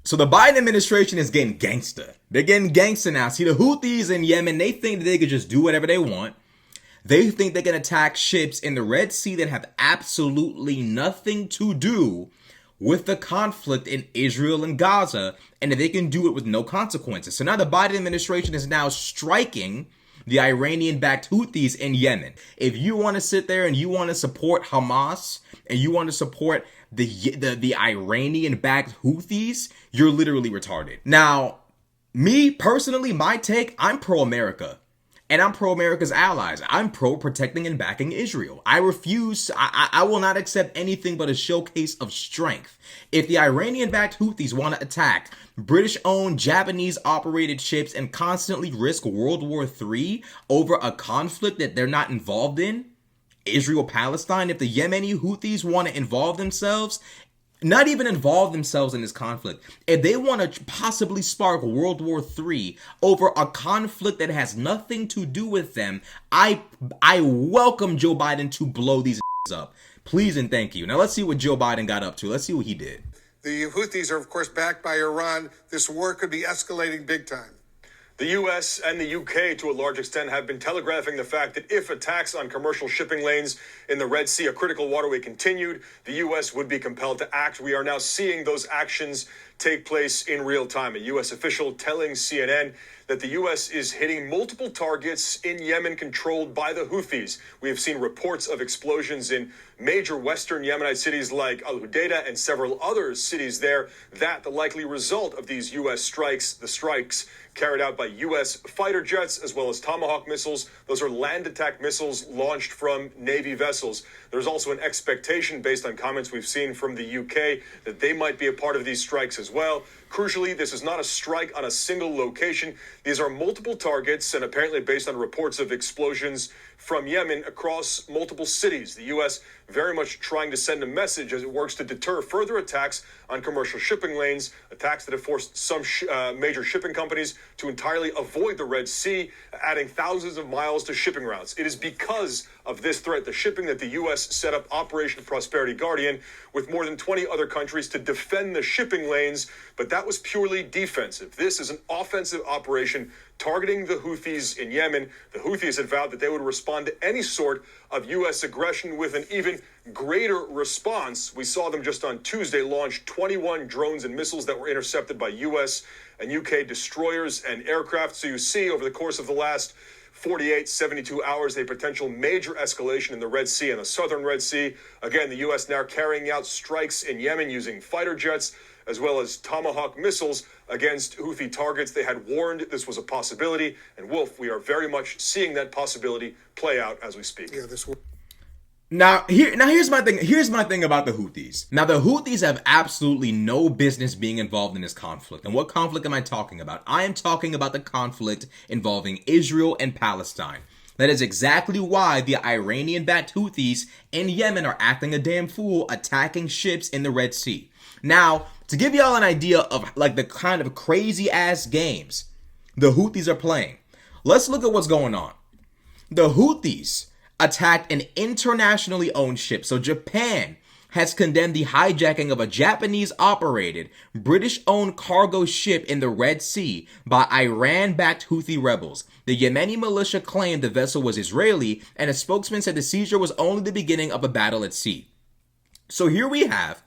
So the Biden administration is getting gangster. They're getting gangster now. See, the Houthis in Yemen, they think that they could just do whatever they want. They think they can attack ships in the Red Sea that have absolutely nothing to do with the conflict in Israel and Gaza, and that they can do it with no consequences. So now the Biden administration is now striking the Iranian-backed Houthis in Yemen. If you want to sit there and you want to support Hamas and you want to support the Iranian-backed Houthis, you're literally retarded. Now, me personally, my take, I'm pro-America. And I'm pro-America's allies. I'm pro-protecting and backing Israel. I will not accept anything but a showcase of strength. If the Iranian-backed Houthis want to attack British-owned, Japanese-operated ships and constantly risk World War III over a conflict that they're not involved in, Israel-Palestine, if the Yemeni Houthis want to involve themselves, not even involve themselves in this conflict, if they want to possibly spark World War III over a conflict that has nothing to do with them, I welcome Joe Biden to blow these up. Please and thank you. Now let's see what Joe Biden got up to. Let's see what he did. The Houthis are, of course, backed by Iran. This war could be escalating big time. The U.S. and the U.K., to a large extent, have been telegraphing the fact that if attacks on commercial shipping lanes in the Red Sea, a critical waterway, continued, the U.S. would be compelled to act. We are now seeing those actions take place in real time. A U.S. official telling CNN that the U.S. is hitting multiple targets in Yemen controlled by the Houthis. We have seen reports of explosions in major western Yemenite cities like Al Hudaydah and several other cities there. That the likely result of these U.S. strikes, the strikes carried out by U.S. fighter jets as well as Tomahawk missiles. Those are land attack missiles launched from Navy vessels. There's also an expectation, based on comments we've seen from the UK, that they might be a part of these strikes as well. Crucially, this is not a strike on a single location. These are multiple targets, and apparently based on reports of explosions from Yemen across multiple cities. The U.S. very much trying to send a message as it works to deter further attacks on commercial shipping lanes, attacks that have forced some major shipping companies to entirely avoid the Red Sea, adding thousands of miles to shipping routes. It is because of this threat, the shipping, that the U.S. set up Operation Prosperity Guardian with more than 20 other countries to defend the shipping lanes, but that was purely defensive. This is an offensive operation targeting the Houthis in Yemen. The Houthis had vowed that they would respond to any sort of U.S. aggression with an even greater response. We saw them just on Tuesday launch 21 drones and missiles that were intercepted by U.S. and U.K. destroyers and aircraft. So you see, over the course of the last 48, 72 hours, a potential major escalation in the Red Sea and the southern Red Sea. Again, the U.S. now carrying out strikes in Yemen using fighter jets as well as Tomahawk missiles against Houthi targets. They had warned this was a possibility. And Wolf, we are very much seeing that possibility play out as we speak. Yeah, this will. Here's my thing. Here's my thing about the Houthis. Now, the Houthis have absolutely no business being involved in this conflict. And what conflict am I talking about? I am talking about the conflict involving Israel and Palestine. That is exactly why the Iranian-backed Houthis in Yemen are acting a damn fool, attacking ships in the Red Sea. Now, to give y'all an idea of like the kind of crazy ass games the Houthis are playing, let's look at what's going on. The Houthis attacked an internationally owned ship. So Japan has condemned the hijacking of a Japanese-operated, British-owned cargo ship in the Red Sea by Iran-backed Houthi rebels. The Yemeni militia claimed the vessel was Israeli, and a spokesman said the seizure was only the beginning of a battle at sea. So here we have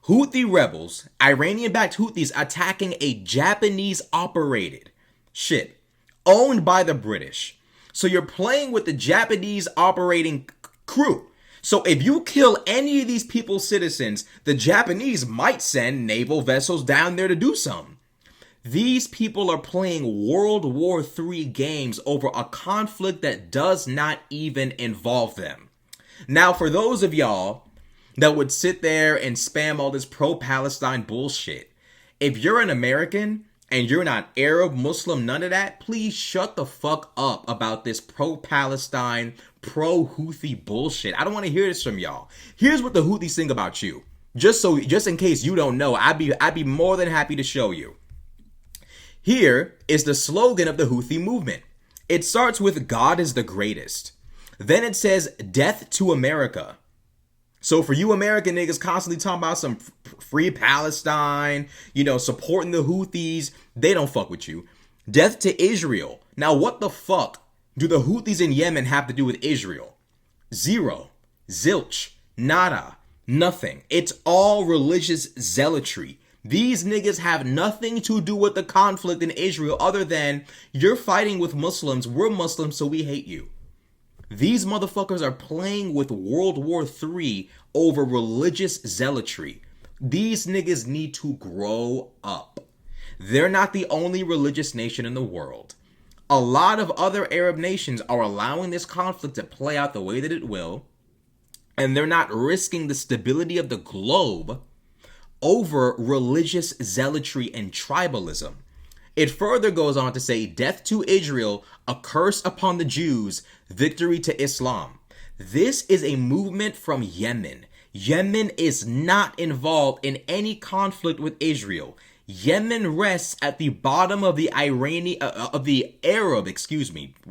Houthi rebels, Iranian-backed Houthis, attacking a Japanese-operated ship owned by the British. So you're playing with the Japanese operating crew. So if you kill any of these people's citizens, the Japanese might send naval vessels down there to do something. These people are playing World War III games over a conflict that does not even involve them. Now, for those of y'all that would sit there and spam all this pro-Palestine bullshit, if you're an American and you're not Arab, Muslim, none of that, please shut the fuck up about this pro-Palestine, pro-Houthi bullshit. I don't want to hear this from y'all. Here's what the Houthis think about you. Just in case you don't know, I'd be more than happy to show you. Here is the slogan of the Houthi movement. It starts with "God is the greatest." Then it says "Death to America." So for you American niggas constantly talking about some free Palestine, supporting the Houthis, they don't fuck with you. Death to Israel. Now what the fuck do the Houthis in Yemen have to do with Israel? Zero. Zilch. Nada. Nothing. It's all religious zealotry. These niggas have nothing to do with the conflict in Israel other than you're fighting with Muslims, we're Muslims, so we hate you. These motherfuckers are playing with World War III over religious zealotry. These niggas need to grow up. They're not the only religious nation in the world. A lot of other Arab nations are allowing this conflict to play out the way that it will, and they're not risking the stability of the globe over religious zealotry and tribalism. It further goes on to say, death to Israel, a curse upon the Jews, victory to Islam. This is a movement from Yemen. Yemen is not involved in any conflict with Israel. Yemen rests at the bottom of the Arab.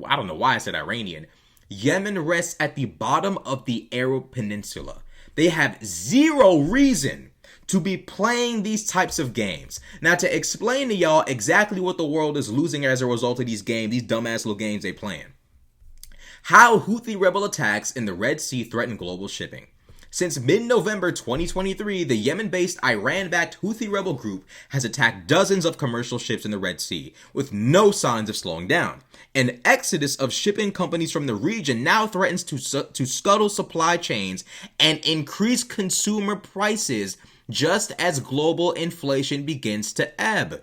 I don't know why I said Iranian. Yemen rests at the bottom of the Arab Peninsula. They have zero reason to be playing these types of games. Now, to explain to y'all exactly what the world is losing as a result of these games, these dumbass little games they playing. How Houthi rebel attacks in the Red Sea threaten global shipping. Since mid-November 2023, the Yemen-based Iran-backed Houthi rebel group has attacked dozens of commercial ships in the Red Sea, with no signs of slowing down. An exodus of shipping companies from the region now threatens to scuttle supply chains and increase consumer prices just as global inflation begins to ebb.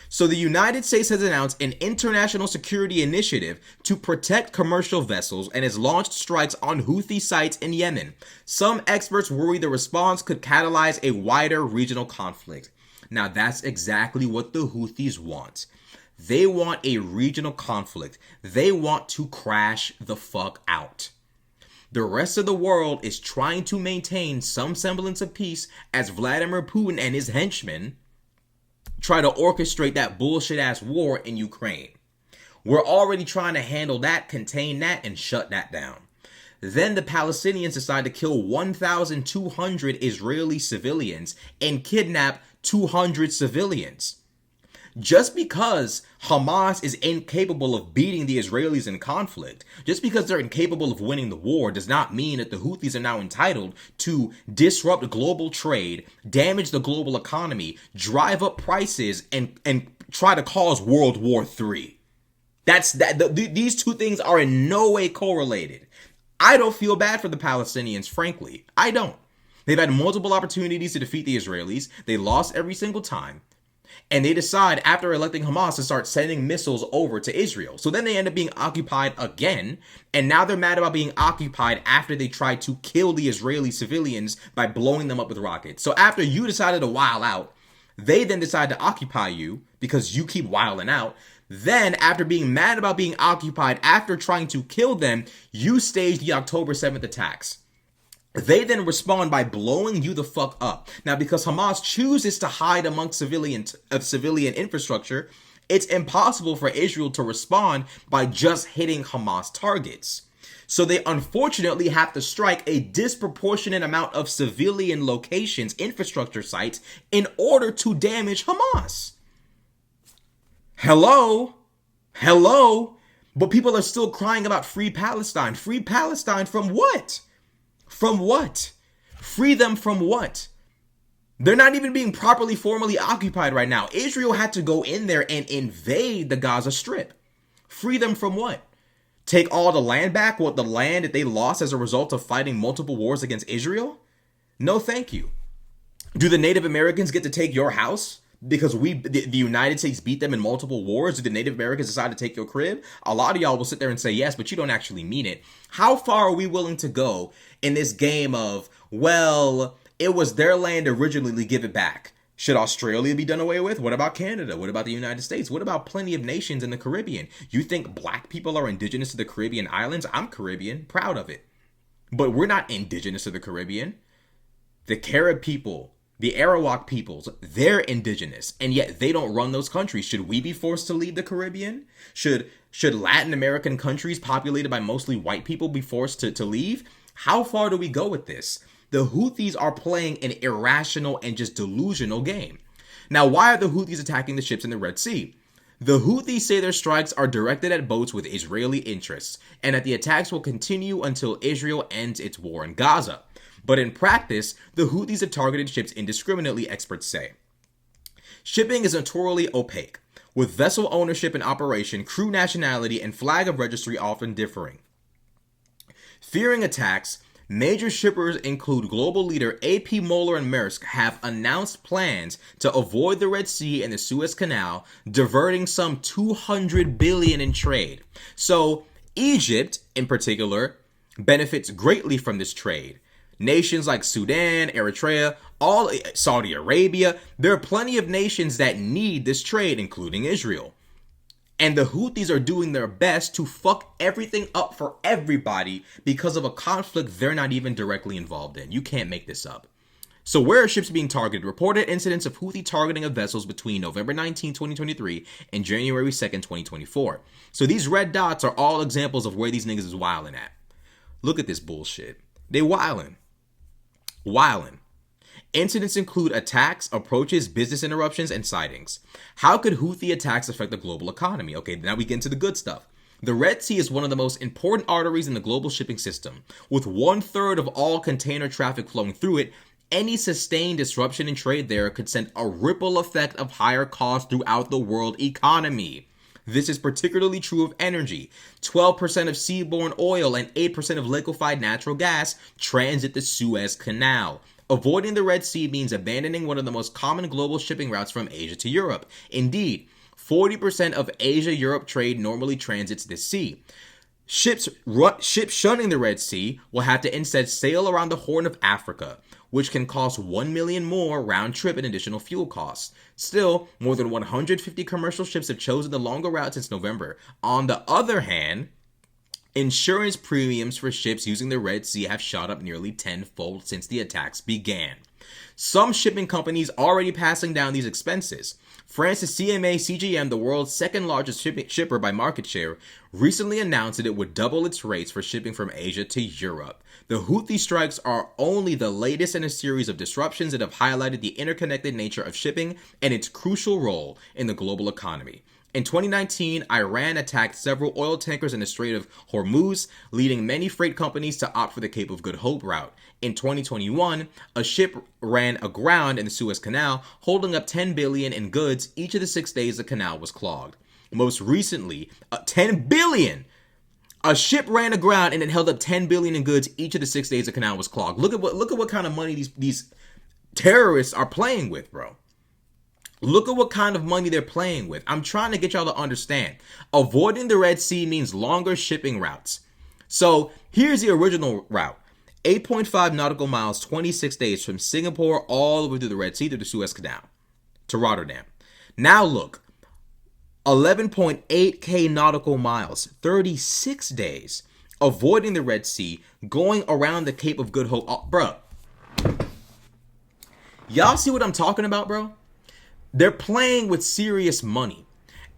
So the United States has announced an international security initiative to protect commercial vessels and has launched strikes on Houthi sites in Yemen. Some experts worry the response could catalyze a wider regional conflict. Now that's exactly what the Houthis want. They want a regional conflict. They want to crash the fuck out. The rest of the world is trying to maintain some semblance of peace as Vladimir Putin and his henchmen try to orchestrate that bullshit-ass war in Ukraine. We're already trying to handle that, contain that, and shut that down. Then the Palestinians decide to kill 1,200 Israeli civilians and kidnap 200 civilians. Just because Hamas is incapable of beating the Israelis in conflict, just because they're incapable of winning the war, does not mean that the Houthis are now entitled to disrupt global trade, damage the global economy, drive up prices, and try to cause World War III. These two things are in no way correlated. I don't feel bad for the Palestinians, frankly. I don't. They've had multiple opportunities to defeat the Israelis. They lost every single time. And they decide after electing Hamas to start sending missiles over to Israel. So then they end up being occupied again. And now they're mad about being occupied after they tried to kill the Israeli civilians by blowing them up with rockets. So after you decided to wild out, they then decide to occupy you because you keep wilding out. Then after being mad about being occupied, after trying to kill them, you stage the October 7th attacks. They then respond by blowing you the fuck up. Now, because Hamas chooses to hide amongst civilian infrastructure, it's impossible for Israel to respond by just hitting Hamas targets. So they unfortunately have to strike a disproportionate amount of civilian locations, infrastructure sites, in order to damage Hamas. Hello? But people are still crying about free Palestine. Free Palestine from what? From what? Free them from what? They're not even being properly formally occupied right now. Israel had to go in there and invade the Gaza Strip. Free them from what? Take all the land back? What, the land that they lost as a result of fighting multiple wars against Israel? No, thank you. Do the Native Americans get to take your house? Because the United States beat them in multiple wars? Do the Native Americans decide to take your crib? A lot of y'all will sit there and say yes, but you don't actually mean it. How far are we willing to go in this game of, well, it was their land originally, give it back? Should Australia be done away with? What about Canada? What about the United States? What about plenty of nations in the Caribbean? You think black people are indigenous to the Caribbean islands? I'm Caribbean, proud of it. But we're not indigenous to the Caribbean. The Carib people, the Arawak peoples, they're indigenous, and yet they don't run those countries. Should we be forced to leave the Caribbean? Should Latin American countries populated by mostly white people be forced to leave? How far do we go with this? The Houthis are playing an irrational and just delusional game. Now, why are the Houthis attacking the ships in the Red Sea? The Houthis say their strikes are directed at boats with Israeli interests, and that the attacks will continue until Israel ends its war in Gaza. But in practice, the Houthis have targeted ships indiscriminately, experts say. Shipping is notoriously opaque, with vessel ownership and operation, crew nationality, and flag of registry often differing. Fearing attacks, major shippers include global leader AP Moller and Maersk have announced plans to avoid the Red Sea and the Suez Canal, diverting some $200 billion in trade. So Egypt, in particular, benefits greatly from this trade. Nations like Sudan, Eritrea, all Saudi Arabia, there are plenty of nations that need this trade, including Israel. And the Houthis are doing their best to fuck everything up for everybody because of a conflict they're not even directly involved in. You can't make this up. So where are ships being targeted? Reported incidents of Houthi targeting of vessels between November 19, 2023 and January 2nd, 2024. So these red dots are all examples of where these niggas is wilding at. Look at this bullshit. They wilding. Incidents include attacks, approaches, business interruptions, and sightings. How could Houthi attacks affect the global economy? Okay, now we get into the good stuff. The Red Sea is one of the most important arteries in the global shipping system. With 1/3 of all container traffic flowing through it, any sustained disruption in trade there could send a ripple effect of higher costs throughout the world economy. This is particularly true of energy. 12% of seaborne oil and 8% of liquefied natural gas transit the Suez Canal. Avoiding the Red Sea means abandoning one of the most common global shipping routes from Asia to Europe. Indeed, 40% of Asia-Europe trade normally transits this sea. Ships shunning the Red Sea will have to instead sail around the Horn of Africa, which can cost $1 million more round trip and additional fuel costs. Still, more than 150 commercial ships have chosen the longer route since November. On the other hand, insurance premiums for ships using the Red Sea have shot up nearly tenfold since the attacks began. Some shipping companies already passing down these expenses. France's CMA CGM, the world's second largest shipper by market share, recently announced that it would double its rates for shipping from Asia to Europe. The Houthi strikes are only the latest in a series of disruptions that have highlighted the interconnected nature of shipping and its crucial role in the global economy. In 2019, Iran attacked several oil tankers in the Strait of Hormuz, leading many freight companies to opt for the Cape of Good Hope route. In 2021, a ship ran aground in the Suez Canal, holding up $10 billion in goods each of the 6 days the canal was clogged. Most recently, $10 billion! A ship ran aground and it held up $10 billion in goods each of the 6 days the canal was clogged. Look at what kind of money these terrorists are playing with, bro. Look at what kind of money they're playing with. I'm trying to get y'all to understand. Avoiding the Red Sea means longer shipping routes. So here's the original route. 8.5 nautical miles, 26 days from Singapore all the way through the Red Sea to the Suez Canal to Rotterdam. Now look, 11.8k nautical miles, 36 days, avoiding the Red Sea, going around the Cape of Good Hope. Oh, bro, y'all see what I'm talking about, bro? They're playing with serious money.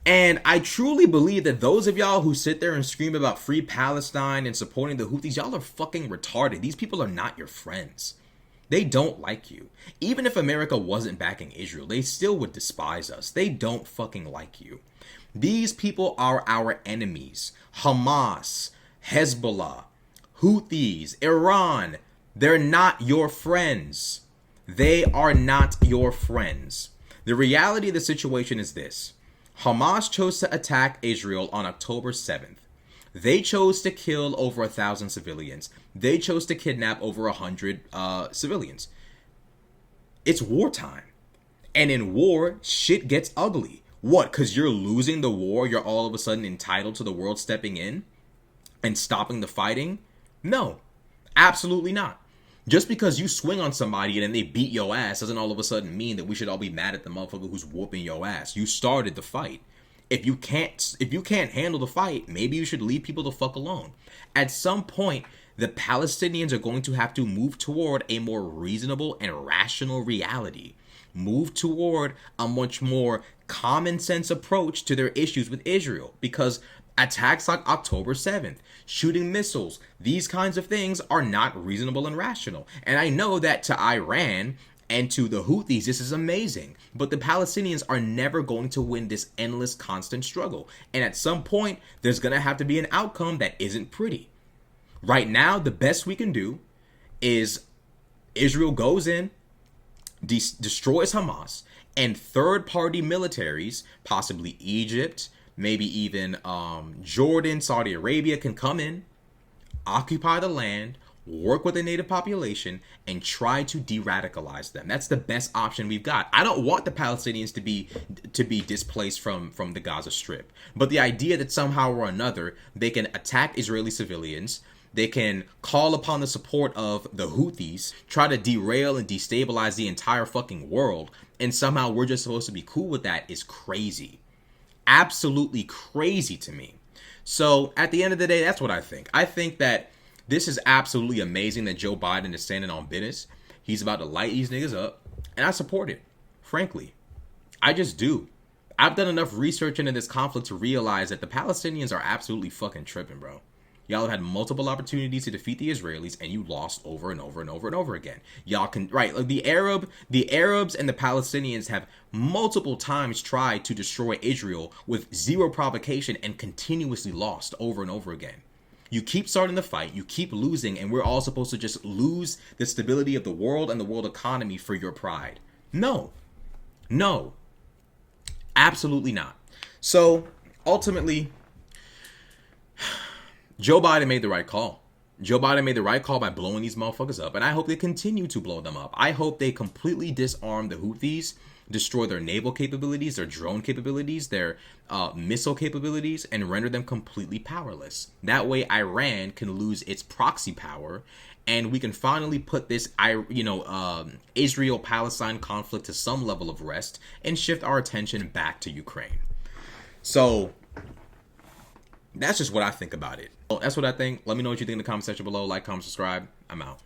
And I truly believe that those of y'all who sit there and scream about free Palestine and supporting the Houthis, y'all are fucking retarded. These people are not your friends. They don't like you. Even if America wasn't backing Israel, they still would despise us. They don't fucking like you. These people are our enemies. Hamas, Hezbollah, Houthis, Iran. They're not your friends. They are not your friends. The reality of the situation is this. Hamas chose to attack Israel on October 7th. They chose to kill over 1,000 civilians. They chose to kidnap over 100 civilians. It's wartime. And in war, shit gets ugly. What? Because you're losing the war, you're all of a sudden entitled to the world stepping in and stopping the fighting? No, absolutely not. Just because you swing on somebody and then they beat your ass doesn't all of a sudden mean that we should all be mad at the motherfucker who's whooping your ass. You started the fight. If you can't handle the fight, maybe you should leave people the fuck alone. At some point, the Palestinians are going to have to move toward a more reasonable and rational reality. Move toward a much more common sense approach to their issues with Israel. Because Attacks like October 7th, shooting missiles, these kinds of things are not reasonable and rational. And I know that to Iran and to the Houthis, this is amazing. But the Palestinians are never going to win this endless, constant struggle. And at some point, there's going to have to be an outcome that isn't pretty. Right now, the best we can do is Israel goes in, destroys Hamas, and third-party militaries, possibly Egypt, maybe even Jordan, Saudi Arabia, can come in, occupy the land, work with the native population, and try to de-radicalize them. That's the best option we've got. I don't want the Palestinians to be displaced from the Gaza Strip. But the idea that somehow or another they can attack Israeli civilians, they can call upon the support of the Houthis, try to derail and destabilize the entire fucking world, and somehow we're just supposed to be cool with that is crazy. Absolutely crazy to me. So at the end of the day, that's what I think. I think that this is absolutely amazing that Joe Biden is standing on business. He's about to light these niggas up, and I support it. Frankly, I just do. I've done enough research into this conflict to realize that the Palestinians are absolutely fucking tripping, bro. Y'all have had multiple opportunities to defeat the Israelis, and you lost over and over and over and over again. Y'all can, right, like the Arabs and the Palestinians have multiple times tried to destroy Israel with zero provocation and continuously lost over and over again. You keep starting the fight, you keep losing, and we're all supposed to just lose the stability of the world and the world economy for your pride. No. No. Absolutely not. So, ultimately, Joe Biden made the right call. Joe Biden made the right call by blowing these motherfuckers up, and I hope they continue to blow them up. I hope they completely disarm the Houthis, destroy their naval capabilities, their drone capabilities, their missile capabilities, and render them completely powerless. That way, Iran can lose its proxy power, and we can finally put this, Israel-Palestine conflict to some level of rest and shift our attention back to Ukraine. So that's just what I think about it. Well, that's what I think. Let me know what you think in the comment section below. Like, comment, subscribe. I'm out.